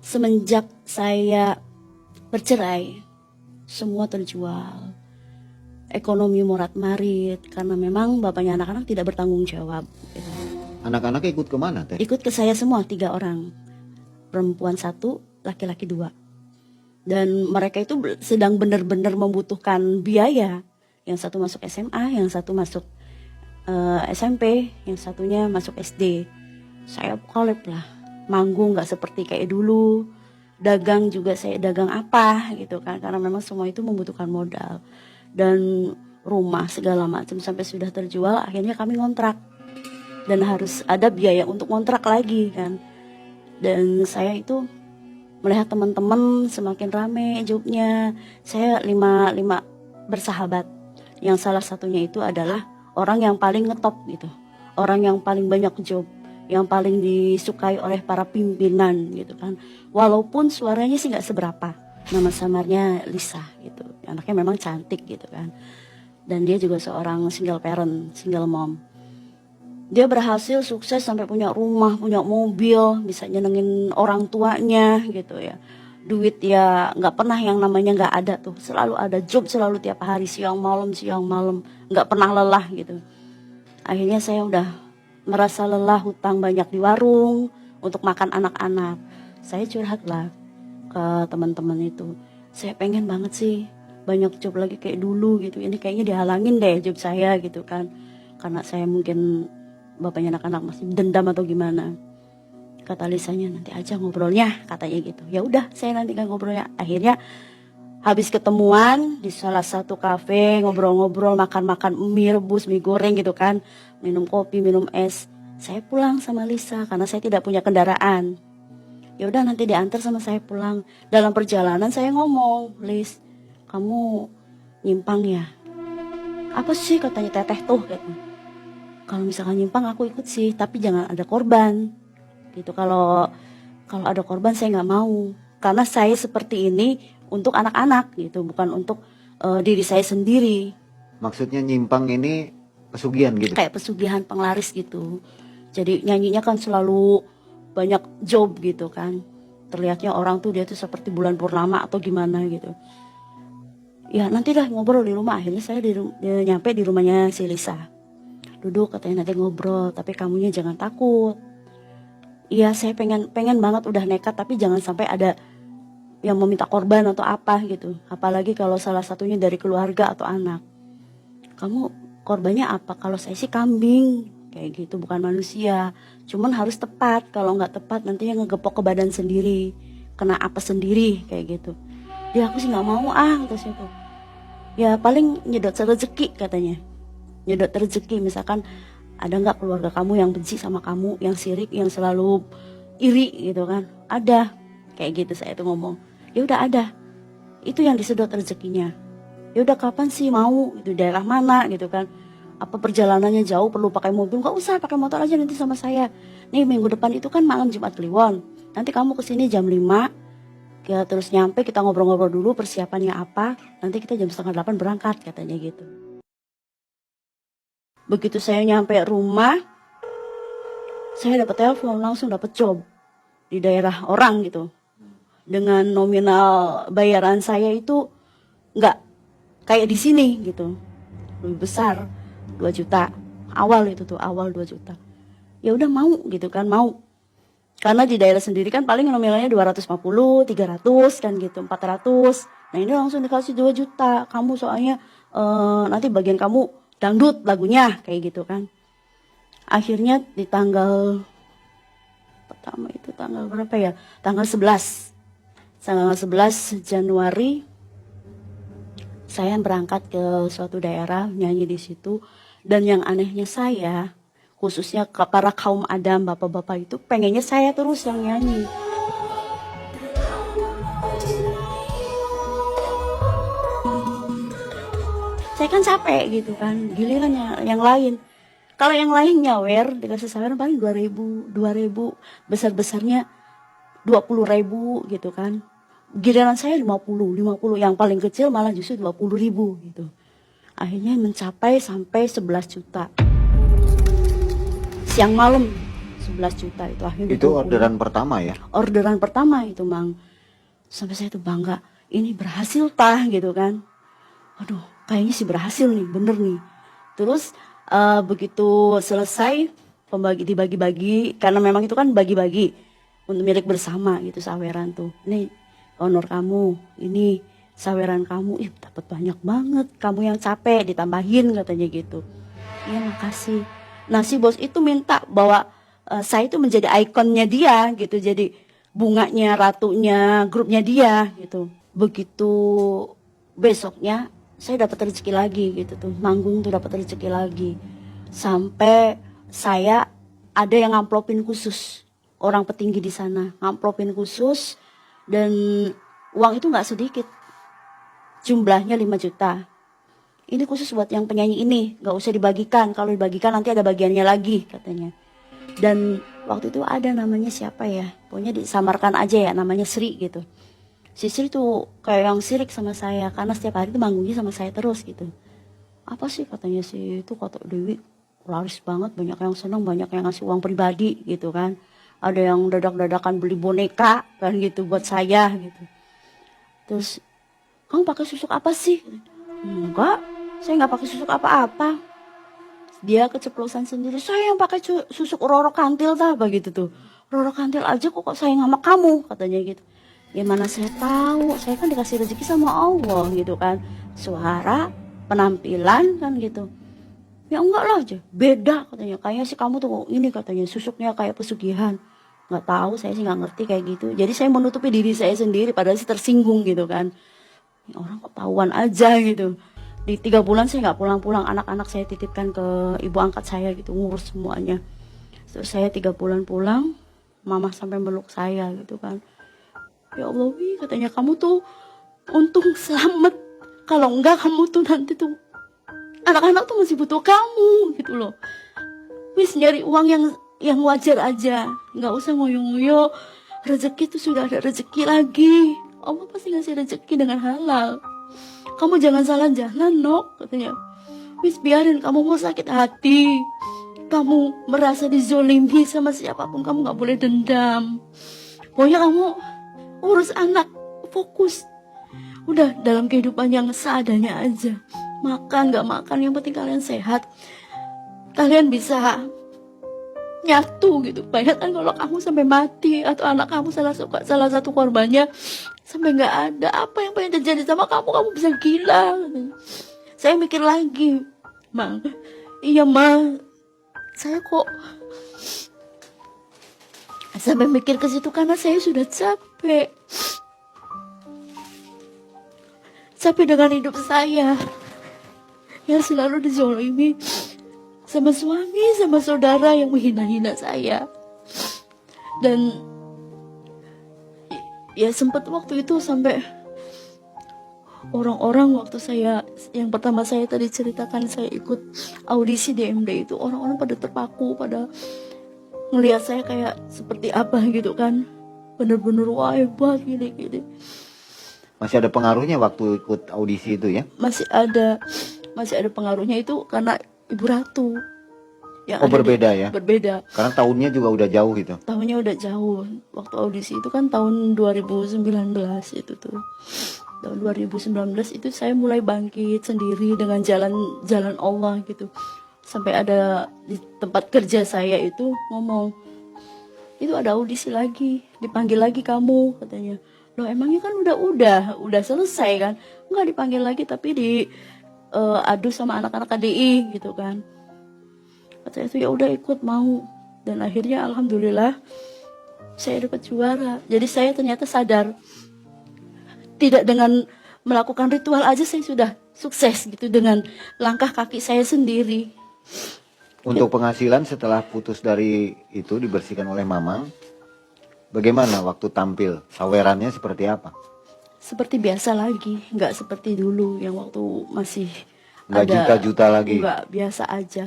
Semenjak saya bercerai, semua terjual. Ekonomi morat-marit karena memang bapaknya anak-anak tidak bertanggung jawab. Gitu. Anak-anaknya ikut kemana teh? Ikut ke saya semua 3 orang, perempuan 1, laki-laki 2. Dan mereka itu sedang benar-benar membutuhkan biaya. Yang satu masuk SMA, yang satu masuk SMP, yang satunya masuk SD. Saya kolab lah, manggung nggak seperti kayak dulu. Dagang juga saya dagang apa gitu kan, karena memang semua itu membutuhkan modal. Dan rumah segala macam sampai sudah terjual, akhirnya kami ngontrak. Dan harus ada biaya untuk ngontrak lagi kan. Dan saya itu melihat teman-teman semakin rame jobnya. Saya lima bersahabat. Yang salah satunya itu adalah orang yang paling ngetop gitu. Orang yang paling banyak job, yang paling disukai oleh para pimpinan gitu kan. Walaupun suaranya sih nggak seberapa. Nama samarnya Lisa gitu. Anaknya memang cantik gitu kan. Dan dia juga seorang single parent, single mom. Dia berhasil sukses sampai punya rumah, punya mobil, bisa nyenengin orang tuanya gitu ya. Duit ya nggak pernah yang namanya nggak ada tuh. Selalu ada job, selalu tiap hari siang malam, nggak pernah lelah gitu. Akhirnya saya udah merasa lelah, hutang banyak di warung untuk makan anak-anak. Saya curhat lah ke teman-teman itu. Saya pengen banget sih banyak job lagi kayak dulu gitu. Ini kayaknya dihalangin deh job saya gitu kan. Karena saya mungkin bapaknya anak-anak masih dendam atau gimana. Kata Lisanya, nanti aja ngobrolnya katanya gitu. Ya udah, saya nanti kan ngobrolnya. Akhirnya habis ketemuan di salah satu kafe, ngobrol-ngobrol, makan-makan mie rebus, mie goreng gitu kan, minum kopi, minum es. Saya pulang sama Lisa karena saya tidak punya kendaraan. Ya udah, nanti diantar sama saya pulang. Dalam perjalanan saya ngomong, Lis, kamu nyimpang ya? Apa sih katanya teteh tuh? Gitu. Kalau misalkan nyimpang aku ikut sih, tapi jangan ada korban. Gitu. Kalau ada korban saya nggak mau. Karena saya seperti ini untuk anak-anak gitu, bukan untuk diri saya sendiri. Maksudnya nyimpang ini pesugihan gitu? Kayak pesugihan penglaris gitu. Jadi nyanyinya kan selalu banyak job gitu kan. Terlihatnya orang tuh dia tuh seperti bulan purnama atau gimana gitu. Ya nanti dah ngobrol di rumah. Akhirnya saya nyampe di rumahnya si Lisa. Duduk katanya nanti ngobrol, tapi kamunya jangan takut. Iya saya pengen banget udah nekat, tapi jangan sampai ada yang meminta korban atau apa gitu. Apalagi kalau salah satunya dari keluarga atau anak. Kamu korbannya apa? Kalau saya sih kambing, kayak gitu, bukan manusia. Cuman harus tepat, kalau nggak tepat nantinya ngegepok ke badan sendiri, kena apa sendiri, kayak gitu. Ya aku sih nggak mau kata situ. Ya paling nyedot rezeki katanya. Nyedot rezeki, misalkan ada nggak keluarga kamu yang benci sama kamu, yang sirik, yang selalu iri gitu kan? Ada, kayak gitu saya tuh ngomong. Ya udah ada, itu yang disedot rezekinya. Ya udah kapan sih mau? Itu daerah mana gitu kan? Apa perjalanannya jauh perlu pakai mobil? Nggak usah, pakai motor aja nanti sama saya. Nih minggu depan itu kan malam Jumat Kliwon. Nanti kamu kesini jam 5, ya, terus nyampe kita ngobrol-ngobrol dulu persiapannya apa. Nanti kita jam 7:30 berangkat katanya gitu. Begitu saya nyampe rumah, saya dapat telepon, langsung dapat job di daerah orang gitu. Dengan nominal bayaran saya itu nggak kayak di sini gitu, lebih besar, 2 juta. Awal itu tuh, awal 2 juta. Ya udah mau gitu kan, mau. Karena di daerah sendiri kan paling nominalnya 250, 300 kan gitu, 400. Nah ini langsung dikasih 2 juta. Kamu soalnya nanti bagian kamu dangdut lagunya kayak gitu kan. Akhirnya di tanggal pertama itu tanggal berapa ya? Tanggal 11 Januari saya berangkat ke suatu daerah nyanyi di situ. Dan yang anehnya saya, khususnya para kaum adam, bapak-bapak itu pengennya saya terus yang nyanyi. Saya kan capek gitu kan, giliran yang lain. Kalau yang lain nyawer dikasih saweran paling 2.000, besar-besarnya 20.000 gitu kan. Giliran saya 50, yang paling kecil malah justru 20.000 gitu. Akhirnya mencapai sampai 11 juta. Siang malam 11 juta itu akhirnya Itu 20. orderan pertama ya? Orderan pertama itu, Mang. Sampai saya tuh bangga, ini berhasil tah gitu kan. Aduh, kayaknya sih berhasil nih, bener nih. Terus begitu selesai dibagi-bagi, karena memang itu kan bagi-bagi untuk milik bersama gitu, saweran tuh. Ini honor kamu, ini saweran kamu, ih dapat banyak banget. Kamu yang capek ditambahin katanya gitu. Iya makasih. Nah si bos itu minta bahwa saya itu menjadi ikonnya dia gitu, jadi bunganya, ratunya, grupnya dia gitu. Begitu besoknya saya dapat rezeki lagi gitu tuh, manggung tuh dapat rezeki lagi. Sampai saya ada yang ngamplopin khusus, orang petinggi di sana ngamplopin khusus, dan uang itu nggak sedikit, jumlahnya 5 juta. Ini khusus buat yang penyanyi ini, nggak usah dibagikan, kalau dibagikan nanti ada bagiannya lagi katanya. Dan waktu itu ada namanya siapa ya, pokoknya disamarkan aja ya, namanya Sri gitu. Si Sri tuh kayak yang sirik sama saya, karena setiap hari tuh manggungnya sama saya terus gitu. Apa sih katanya sih itu, kata Dewi laris banget, banyak yang senang, banyak yang ngasih uang pribadi gitu kan. Ada yang dadak-dadakan beli boneka kan gitu buat saya gitu. Terus, kamu pakai susuk apa sih? Enggak, saya nggak pakai susuk apa-apa. Dia keceplosan sendiri, saya yang pakai susuk Roro Kantil tah begitu tuh. Roro Kantil aja kok sayang sama kamu katanya gitu. Ya mana saya tahu, saya kan dikasih rezeki sama Allah gitu kan. Suara, penampilan kan gitu. Ya enggak lah aja, beda katanya. Kayaknya sih kamu tuh ini katanya, susuknya kayak pesugihan. Nggak tahu, saya sih nggak ngerti kayak gitu. Jadi saya menutupi diri saya sendiri, padahal sih tersinggung gitu kan. Ini orang ketahuan aja gitu. Di 3 bulan saya nggak pulang-pulang, anak-anak saya titipkan ke ibu angkat saya gitu, ngurus semuanya. Terus saya 3 bulan pulang, mama sampai meluk saya gitu kan. Ya Allah, Wi, katanya kamu tuh untung selamat. Kalau enggak kamu tuh nanti tuh anak-anak tuh masih butuh kamu gitu loh. Wis nyari uang yang wajar aja, nggak usah ngoyo-ngoyo. Rezeki tuh sudah ada rezeki lagi. Allah pasti ngasih rezeki dengan halal. Kamu jangan salah jalan, Nok, katanya. Wis biarin, kamu mau sakit hati, kamu merasa dizolimi sama siapapun, kamu gak boleh dendam. Pokoknya kamu urus anak, fokus. Udah dalam kehidupan yang seadanya aja. Makan gak makan, yang penting kalian sehat. Kalian bisa nyatu gitu. Bayangkan kalau kamu sampai mati, atau anak kamu salah satu korbannya sampai nggak ada, apa yang pengen terjadi sama kamu bisa gila. Saya mikir lagi, Mang, iya Mang, saya kok sampai mikir ke situ karena saya sudah capek dengan hidup saya yang selalu dizolimi sama suami, sama saudara yang menghina-hina saya. Dan ya sempat waktu itu sampai orang-orang, waktu saya yang pertama saya tadi ceritakan saya ikut audisi DMD itu, orang-orang pada terpaku, pada ngelihat saya kayak seperti apa gitu kan, bener-bener wah hebat gini. Masih ada pengaruhnya waktu ikut audisi itu ya? Masih ada pengaruhnya itu karena Ibu Ratu yang berbeda ya? Berbeda. Karena tahunnya juga udah jauh gitu. Tahunnya udah jauh. Waktu audisi itu kan tahun 2019 itu tuh. Tahun 2019 itu saya mulai bangkit sendiri dengan jalan Allah gitu. Sampai ada di tempat kerja saya itu ngomong, itu ada audisi lagi, dipanggil lagi kamu katanya. Loh emangnya kan udah selesai kan? Enggak, dipanggil lagi tapi adu sama anak-anak KDI gitu kan. Saya itu ya udah ikut mau, dan akhirnya alhamdulillah saya dapat juara. Jadi saya ternyata sadar, tidak dengan melakukan ritual aja saya sudah sukses gitu, dengan langkah kaki saya sendiri. Untuk penghasilan setelah putus dari itu dibersihkan oleh Mamang, bagaimana waktu tampil? Sawerannya seperti apa? Seperti biasa lagi, nggak seperti dulu yang waktu masih Nggak ada juta-juta lagi? Nggak, biasa aja.